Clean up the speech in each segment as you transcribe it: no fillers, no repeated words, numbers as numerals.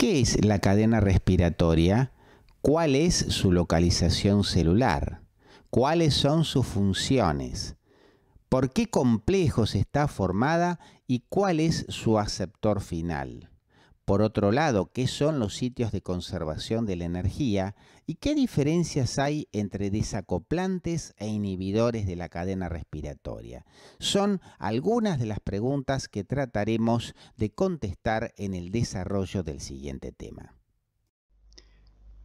¿Qué es la cadena respiratoria? ¿Cuál es su localización celular? ¿Cuáles son sus funciones? ¿Por qué complejos está formada y cuál es su aceptor final? Por otro lado, ¿qué son los sitios de conservación de la energía y qué diferencias hay entre desacoplantes e inhibidores de la cadena respiratoria? Son algunas de las preguntas que trataremos de contestar en el desarrollo del siguiente tema.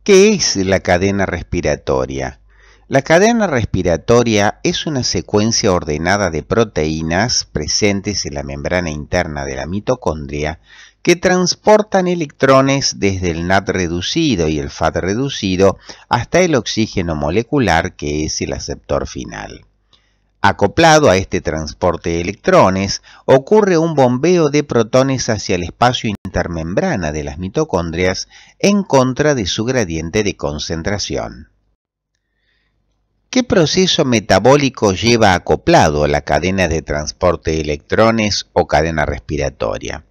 ¿Qué es la cadena respiratoria? La cadena respiratoria es una secuencia ordenada de proteínas presentes en la membrana interna de la mitocondria que transportan electrones desde el NAD reducido y el FAD reducido hasta el oxígeno molecular, que es el aceptor final. Acoplado a este transporte de electrones, ocurre un bombeo de protones hacia el espacio intermembrana de las mitocondrias en contra de su gradiente de concentración. ¿Qué proceso metabólico lleva acoplado a la cadena de transporte de electrones o cadena respiratoria?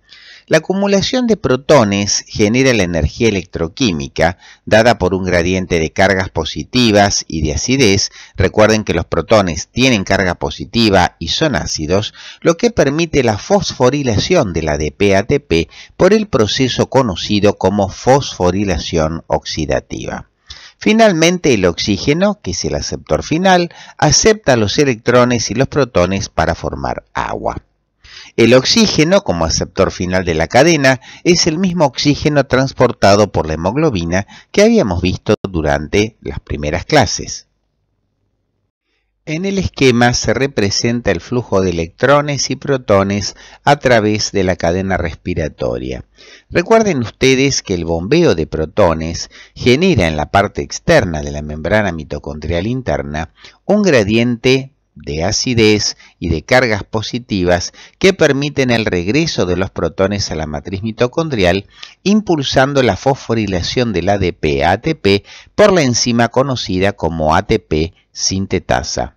La acumulación de protones genera la energía electroquímica dada por un gradiente de cargas positivas y de acidez. Recuerden que los protones tienen carga positiva y son ácidos, lo que permite la fosforilación del ADP-ATP por el proceso conocido como fosforilación oxidativa. Finalmente, el oxígeno, que es el aceptor final, acepta los electrones y los protones para formar agua. El oxígeno, como aceptor final de la cadena, es el mismo oxígeno transportado por la hemoglobina que habíamos visto durante las primeras clases. En el esquema se representa el flujo de electrones y protones a través de la cadena respiratoria. Recuerden ustedes que el bombeo de protones genera en la parte externa de la membrana mitocondrial interna un gradiente de acidez y de cargas positivas que permiten el regreso de los protones a la matriz mitocondrial, impulsando la fosforilación del ADP a ATP por la enzima conocida como ATP sintetasa.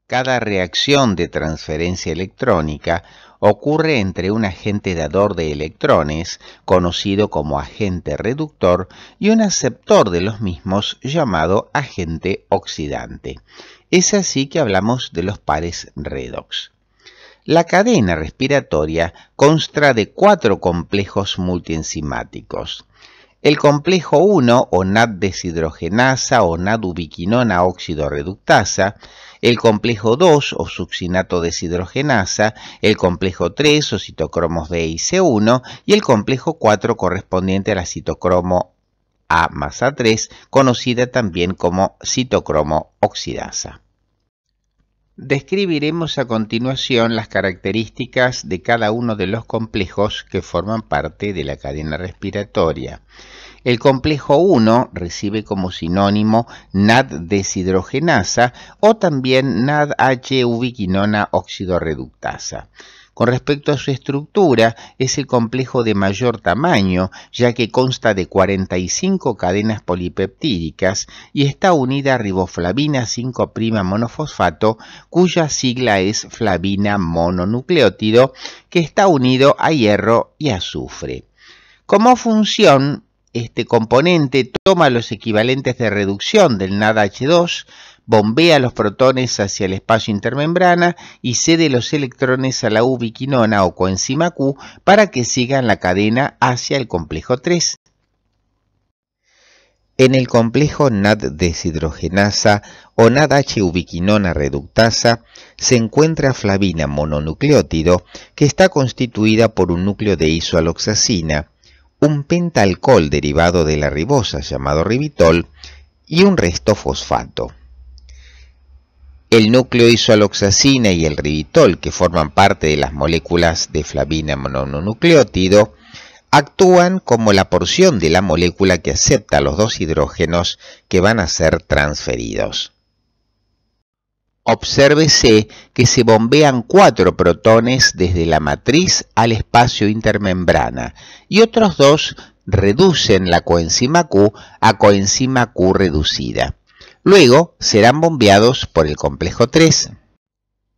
Cada reacción de transferencia electrónica ocurre entre un agente dador de electrones, conocido como agente reductor, y un aceptor de los mismos, llamado agente oxidante. Es así que hablamos de los pares redox. La cadena respiratoria consta de 4 complejos multienzimáticos. El complejo 1 o NAD deshidrogenasa o NAD ubiquinona óxido reductasa, el complejo 2 o succinato deshidrogenasa, el complejo 3 o citocromos B y C1 y el complejo 4 correspondiente a la citocromo A más A3, conocida también como citocromo oxidasa. Describiremos a continuación las características de cada uno de los complejos que forman parte de la cadena respiratoria. El complejo 1 recibe como sinónimo NAD deshidrogenasa o también NADH ubiquinona óxido reductasa. Con respecto a su estructura, es el complejo de mayor tamaño, ya que consta de 45 cadenas polipeptídicas y está unida a riboflavina 5' monofosfato, cuya sigla es flavina mononucleótido, que está unido a hierro y azufre. Como función, este componente toma los equivalentes de reducción del NADH2, bombea los protones hacia el espacio intermembrana y cede los electrones a la ubiquinona o coenzima Q para que sigan la cadena hacia el complejo 3. En el complejo NAD deshidrogenasa o NADH ubiquinona reductasa se encuentra flavina mononucleótido, que está constituida por un núcleo de isoaloxacina, un pentalcohol derivado de la ribosa llamado ribitol y un resto fosfato. El núcleo isoaloxacina y el ribitol, que forman parte de las moléculas de flavina mononucleótido, actúan como la porción de la molécula que acepta los 2 hidrógenos que van a ser transferidos. Obsérvese que se bombean 4 protones desde la matriz al espacio intermembrana y otros 2 reducen la coenzima Q a coenzima Q reducida. Luego serán bombeados por el complejo 3.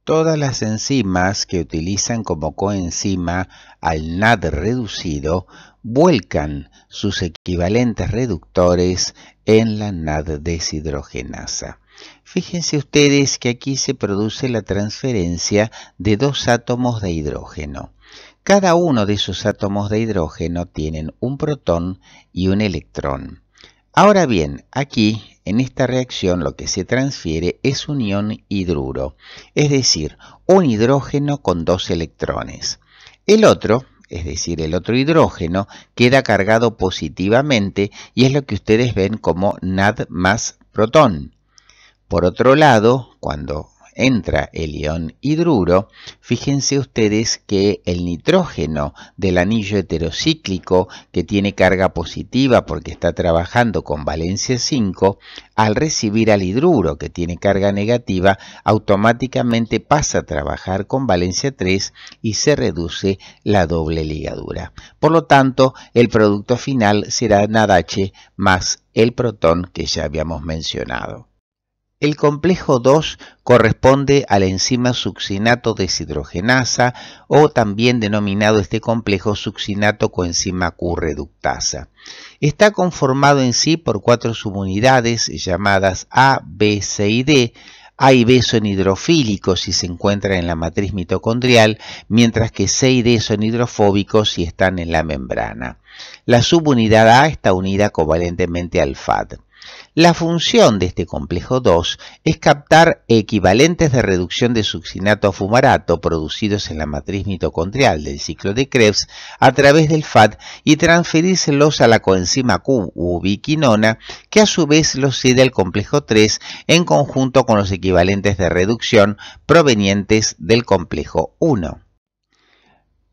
Todas las enzimas que utilizan como coenzima al NAD reducido vuelcan sus equivalentes reductores en la NAD-deshidrogenasa. Fíjense ustedes que aquí se produce la transferencia de dos átomos de hidrógeno. Cada uno de esos átomos de hidrógeno tienen un protón y un electrón. Ahora bien, aquí en esta reacción lo que se transfiere es un ion hidruro, es decir, un hidrógeno con dos electrones. El otro, es decir, el otro hidrógeno, queda cargado positivamente y es lo que ustedes ven como NAD más protón. Por otro lado, cuando entra el ion hidruro, fíjense ustedes que el nitrógeno del anillo heterocíclico, que tiene carga positiva porque está trabajando con valencia 5, al recibir al hidruro, que tiene carga negativa, automáticamente pasa a trabajar con valencia 3 y se reduce la doble ligadura. Por lo tanto, el producto final será NADH más el protón que ya habíamos mencionado. El complejo 2 corresponde a la enzima succinato deshidrogenasa o también denominado este complejo succinato coenzima Q reductasa. Está conformado en sí por 4 subunidades llamadas A, B, C y D. A y B son hidrofílicos si se encuentran en la matriz mitocondrial, mientras que C y D son hidrofóbicos si están en la membrana. La subunidad A está unida covalentemente al FAD. La función de este complejo 2 es captar equivalentes de reducción de succinato a fumarato producidos en la matriz mitocondrial del ciclo de Krebs a través del FAD y transferírselos a la coenzima Q u ubiquinona, que a su vez los cede al complejo 3 en conjunto con los equivalentes de reducción provenientes del complejo 1.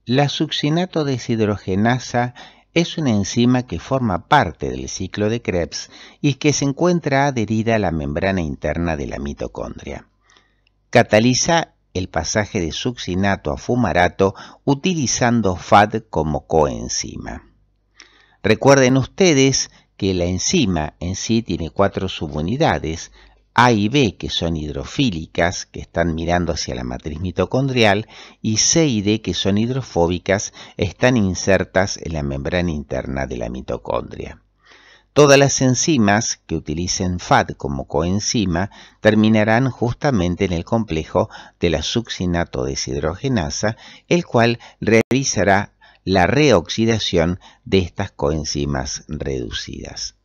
La succinato deshidrogenasa es una enzima que forma parte del ciclo de Krebs y que se encuentra adherida a la membrana interna de la mitocondria. Cataliza el pasaje de succinato a fumarato utilizando FAD como coenzima. Recuerden ustedes que la enzima en sí tiene 4 subunidades, A y B, que son hidrofílicas, que están mirando hacia la matriz mitocondrial, y C y D, que son hidrofóbicas, están insertas en la membrana interna de la mitocondria. Todas las enzimas que utilicen FAD como coenzima terminarán justamente en el complejo de la succinato deshidrogenasa, el cual realizará la reoxidación de estas coenzimas reducidas.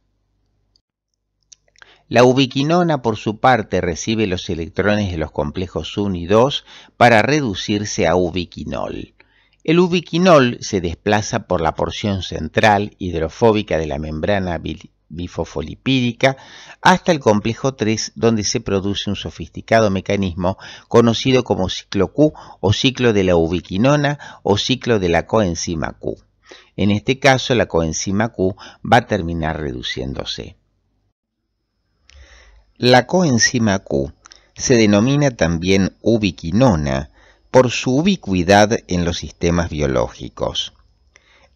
La ubiquinona, por su parte, recibe los electrones de los complejos 1 y 2 para reducirse a ubiquinol. El ubiquinol se desplaza por la porción central hidrofóbica de la membrana bifosfolipídica hasta el complejo 3, donde se produce un sofisticado mecanismo conocido como ciclo Q o ciclo de la ubiquinona o ciclo de la coenzima Q. En este caso, la coenzima Q va a terminar reduciéndose. La coenzima Q se denomina también ubiquinona por su ubicuidad en los sistemas biológicos.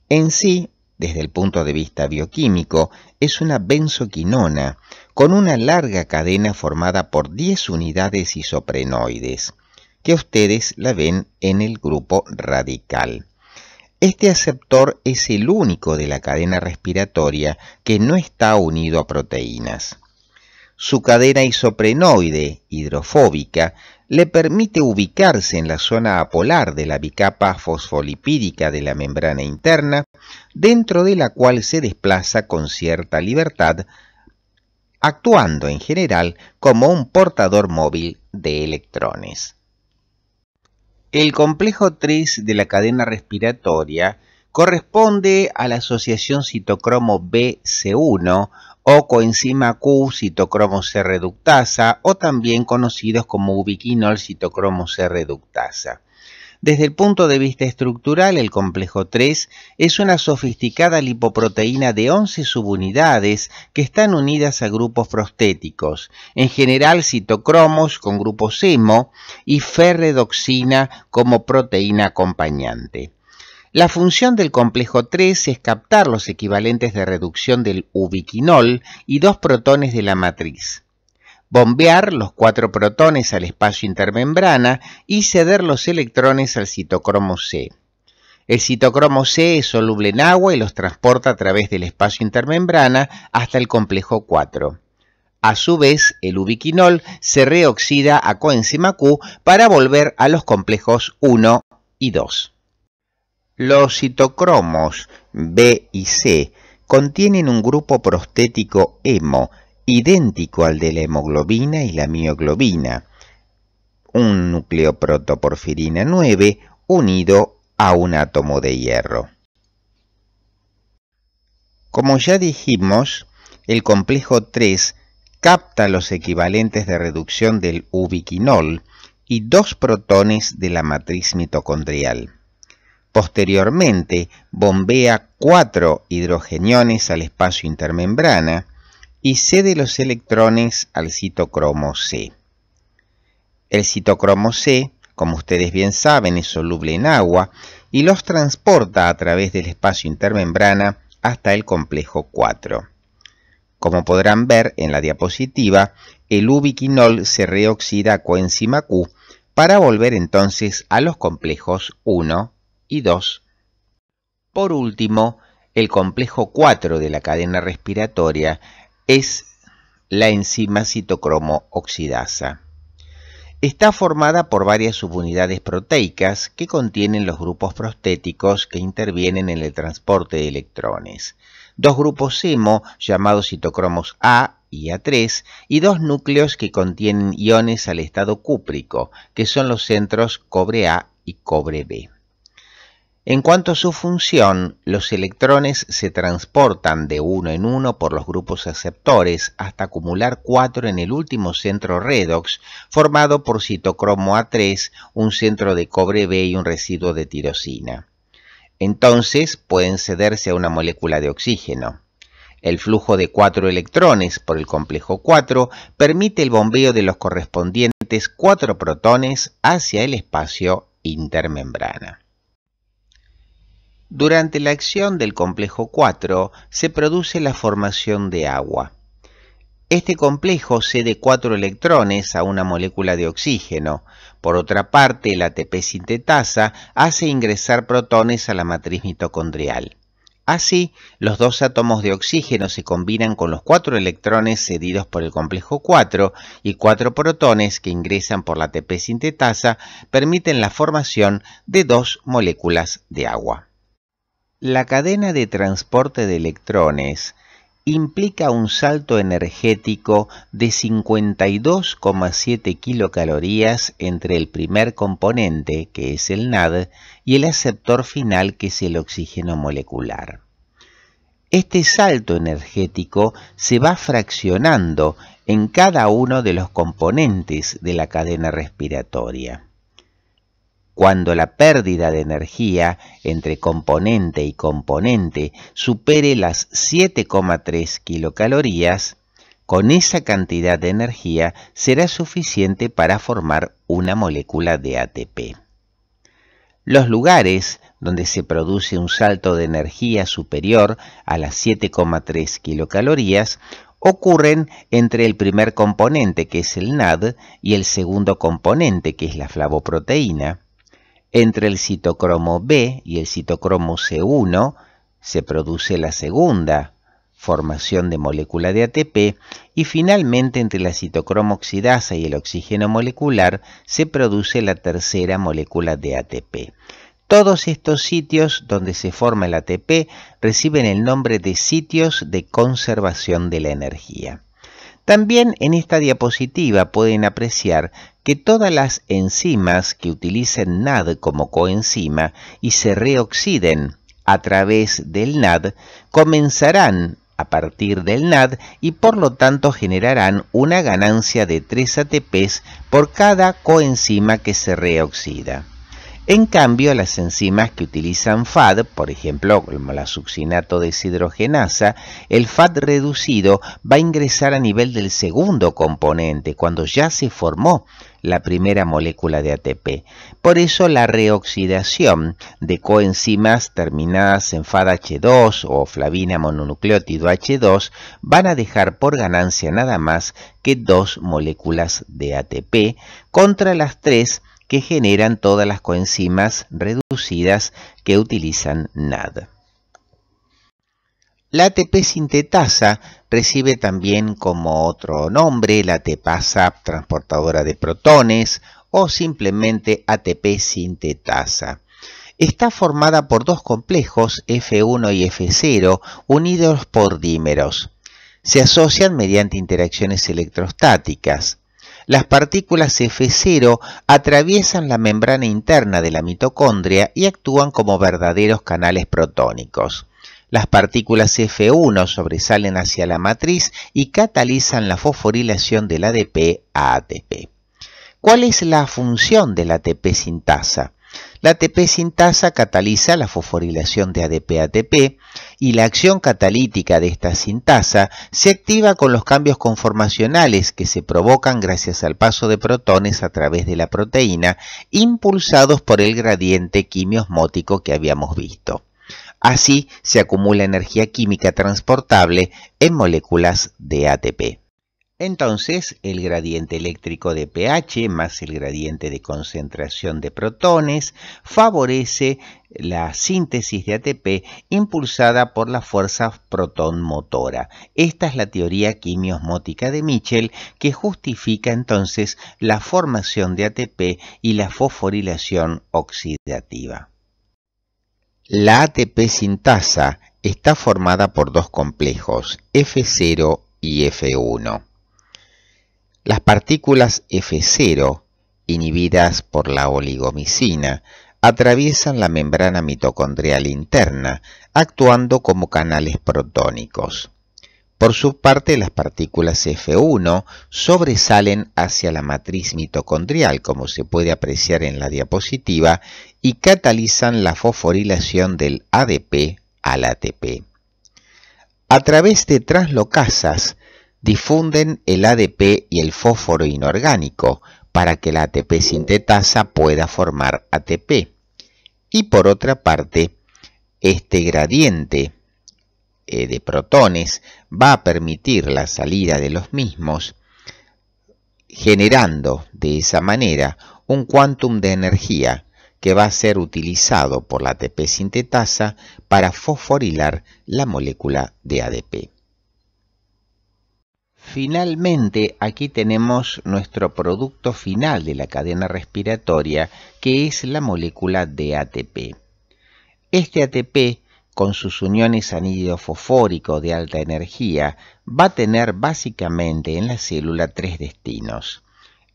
En sí, desde el punto de vista bioquímico, es una benzoquinona con una larga cadena formada por 10 unidades isoprenoides, que ustedes la ven en el grupo radical. Este aceptor es el único de la cadena respiratoria que no está unido a proteínas. Su cadena isoprenoide hidrofóbica le permite ubicarse en la zona apolar de la bicapa fosfolipídica de la membrana interna, dentro de la cual se desplaza con cierta libertad, actuando en general como un portador móvil de electrones. El complejo 3 de la cadena respiratoria corresponde a la asociación citocromo B-C1 o coenzima Q citocromo C reductasa, o también conocidos como ubiquinol citocromo C reductasa. Desde el punto de vista estructural, el complejo 3 es una sofisticada lipoproteína de 11 subunidades que están unidas a grupos prostéticos, en general citocromos con grupos hemo y ferredoxina como proteína acompañante. La función del complejo 3 es captar los equivalentes de reducción del ubiquinol y 2 protones de la matriz, bombear los 4 protones al espacio intermembrana y ceder los electrones al citocromo C. El citocromo C es soluble en agua y los transporta a través del espacio intermembrana hasta el complejo 4. A su vez, el ubiquinol se reoxida a coenzima Q para volver a los complejos 1 y 2. Los citocromos B y C contienen un grupo prostético hemo idéntico al de la hemoglobina y la mioglobina, un núcleo protoporfirina 9 unido a un átomo de hierro. Como ya dijimos, el complejo 3 capta los equivalentes de reducción del ubiquinol y 2 protones de la matriz mitocondrial. Posteriormente, bombea 4 hidrogeniones al espacio intermembrana y cede los electrones al citocromo C. El citocromo C, como ustedes bien saben, es soluble en agua y los transporta a través del espacio intermembrana hasta el complejo 4. Como podrán ver en la diapositiva, el ubiquinol se reoxida a coenzima Q para volver entonces a los complejos 1 y 2. Por último, el complejo 4 de la cadena respiratoria es la enzima citocromo oxidasa. Está formada por varias subunidades proteicas que contienen los grupos prostéticos que intervienen en el transporte de electrones, 2 grupos hemo llamados citocromos A y A3 y 2 núcleos que contienen iones al estado cúprico, que son los centros cobre A y cobre B. En cuanto a su función, los electrones se transportan de uno en uno por los grupos aceptores hasta acumular 4 en el último centro redox, formado por citocromo A3, un centro de cobre B y un residuo de tirosina. Entonces pueden cederse a una molécula de oxígeno. El flujo de 4 electrones por el complejo 4 permite el bombeo de los correspondientes 4 protones hacia el espacio intermembrana. Durante la acción del complejo 4 se produce la formación de agua. Este complejo cede 4 electrones a una molécula de oxígeno. Por otra parte, el ATP sintetasa hace ingresar protones a la matriz mitocondrial. Así, los 2 átomos de oxígeno se combinan con los 4 electrones cedidos por el complejo 4 y 4 protones que ingresan por la ATP sintetasa permiten la formación de 2 moléculas de agua. La cadena de transporte de electrones implica un salto energético de 52,7 kilocalorías entre el primer componente, que es el NAD, y el aceptor final, que es el oxígeno molecular. Este salto energético se va fraccionando en cada uno de los componentes de la cadena respiratoria. Cuando la pérdida de energía entre componente y componente supere las 7,3 kilocalorías, con esa cantidad de energía será suficiente para formar una molécula de ATP. Los lugares donde se produce un salto de energía superior a las 7,3 kilocalorías ocurren entre el primer componente, que es el NAD, y el segundo componente, que es la flavoproteína. Entre el citocromo B y el citocromo C1 se produce la segunda formación de molécula de ATP y finalmente entre la citocromo oxidasa y el oxígeno molecular se produce la tercera molécula de ATP. Todos estos sitios donde se forma el ATP reciben el nombre de sitios de conservación de la energía. También en esta diapositiva pueden apreciar que todas las enzimas que utilicen NAD como coenzima y se reoxiden a través del NAD comenzarán a partir del NAD y por lo tanto generarán una ganancia de 3 ATPs por cada coenzima que se reoxida. En cambio, las enzimas que utilizan FAD, por ejemplo, como la succinato deshidrogenasa, el FAD reducido va a ingresar a nivel del segundo componente, cuando ya se formó la primera molécula de ATP. Por eso la reoxidación de coenzimas terminadas en FADH2 o flavina mononucleótido H2 van a dejar por ganancia nada más que 2 moléculas de ATP contra las 3 que generan todas las coenzimas reducidas que utilizan NAD. La ATP sintetasa recibe también como otro nombre la ATPasa transportadora de protones o simplemente ATP sintetasa. Está formada por dos complejos F1 y F0 unidos por dímeros. Se asocian mediante interacciones electrostáticas. Las partículas F0 atraviesan la membrana interna de la mitocondria y actúan como verdaderos canales protónicos. Las partículas F1 sobresalen hacia la matriz y catalizan la fosforilación del ADP a ATP. ¿Cuál es la función de la ATP sintasa? La ATP sintasa cataliza la fosforilación de ADP a ATP y la acción catalítica de esta sintasa se activa con los cambios conformacionales que se provocan gracias al paso de protones a través de la proteína, impulsados por el gradiente quimiosmótico que habíamos visto. Así se acumula energía química transportable en moléculas de ATP. Entonces, el gradiente eléctrico de pH más el gradiente de concentración de protones favorece la síntesis de ATP impulsada por la fuerza protonmotora. Esta es la teoría quimiosmótica de Mitchell que justifica entonces la formación de ATP y la fosforilación oxidativa. La ATP sintasa está formada por dos complejos, F0 y F1. Las partículas F0, inhibidas por la oligomicina, atraviesan la membrana mitocondrial interna, actuando como canales protónicos. Por su parte, las partículas F1 sobresalen hacia la matriz mitocondrial, como se puede apreciar en la diapositiva, y catalizan la fosforilación del ADP al ATP. A través de translocasas, difunden el ADP y el fósforo inorgánico para que la ATP sintetasa pueda formar ATP. Y por otra parte, este gradiente de protones va a permitir la salida de los mismos, generando de esa manera un quantum de energía que va a ser utilizado por la ATP sintetasa para fosforilar la molécula de ADP. Finalmente, aquí tenemos nuestro producto final de la cadena respiratoria, que es la molécula de ATP. Este ATP, con sus uniones anhídrido fosfórico de alta energía, va a tener básicamente en la célula tres destinos.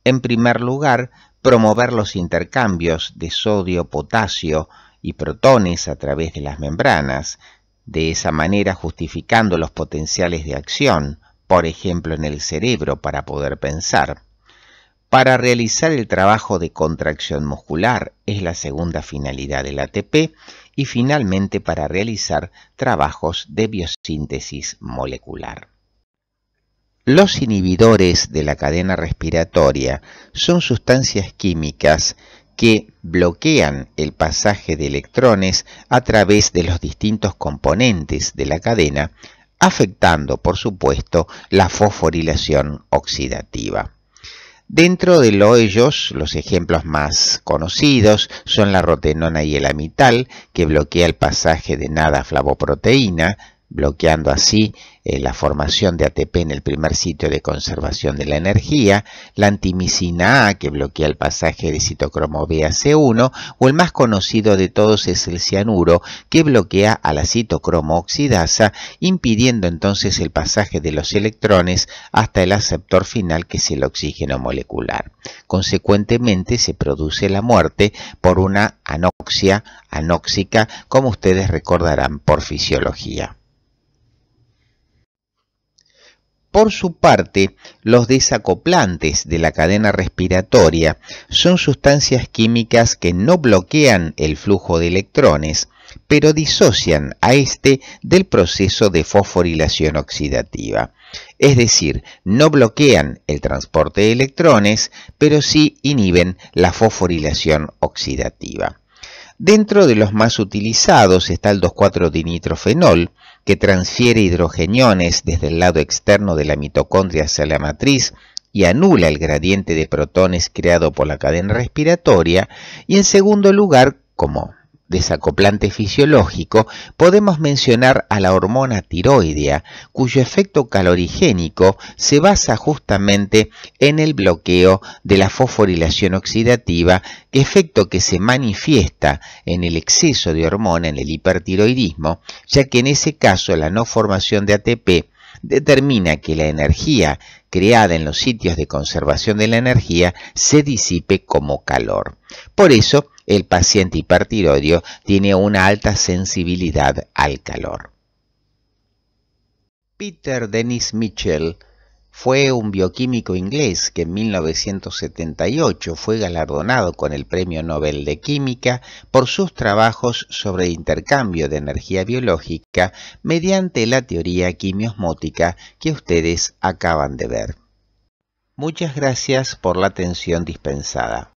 En primer lugar, promover los intercambios de sodio, potasio y protones a través de las membranas, de esa manera justificando los potenciales de acción, por ejemplo en el cerebro para poder pensar. Para realizar el trabajo de contracción muscular es la segunda finalidad del ATP y finalmente para realizar trabajos de biosíntesis molecular. Los inhibidores de la cadena respiratoria son sustancias químicas que bloquean el pasaje de electrones a través de los distintos componentes de la cadena, afectando, por supuesto, la fosforilación oxidativa. Dentro de ellos, los ejemplos más conocidos son la rotenona y el amital, que bloquea el pasaje de NAD a flavoproteína, bloqueando así la formación de ATP en el primer sitio de conservación de la energía, la antimicina A, que bloquea el pasaje de citocromo B a C1, o el más conocido de todos es el cianuro, que bloquea a la citocromo oxidasa, impidiendo entonces el pasaje de los electrones hasta el aceptor final, que es el oxígeno molecular. Consecuentemente, se produce la muerte por una anoxia anóxica, como ustedes recordarán por fisiología. Por su parte, los desacoplantes de la cadena respiratoria son sustancias químicas que no bloquean el flujo de electrones, pero disocian a este del proceso de fosforilación oxidativa. Es decir, no bloquean el transporte de electrones, pero sí inhiben la fosforilación oxidativa. Dentro de los más utilizados está el 2,4-dinitrofenol, que transfiere hidrogeniones desde el lado externo de la mitocondria hacia la matriz y anula el gradiente de protones creado por la cadena respiratoria. Y en segundo lugar, como desacoplante fisiológico, podemos mencionar a la hormona tiroidea, cuyo efecto calorigénico se basa justamente en el bloqueo de la fosforilación oxidativa, efecto que se manifiesta en el exceso de hormona, en el hipertiroidismo, ya que en ese caso la no formación de ATP determina que la energía creada en los sitios de conservación de la energía se disipe como calor. Por eso, el paciente hipertiroideo tiene una alta sensibilidad al calor. Peter Dennis Mitchell fue un bioquímico inglés que en 1978 fue galardonado con el Premio Nobel de Química por sus trabajos sobre intercambio de energía biológica mediante la teoría quimiosmótica que ustedes acaban de ver. Muchas gracias por la atención dispensada.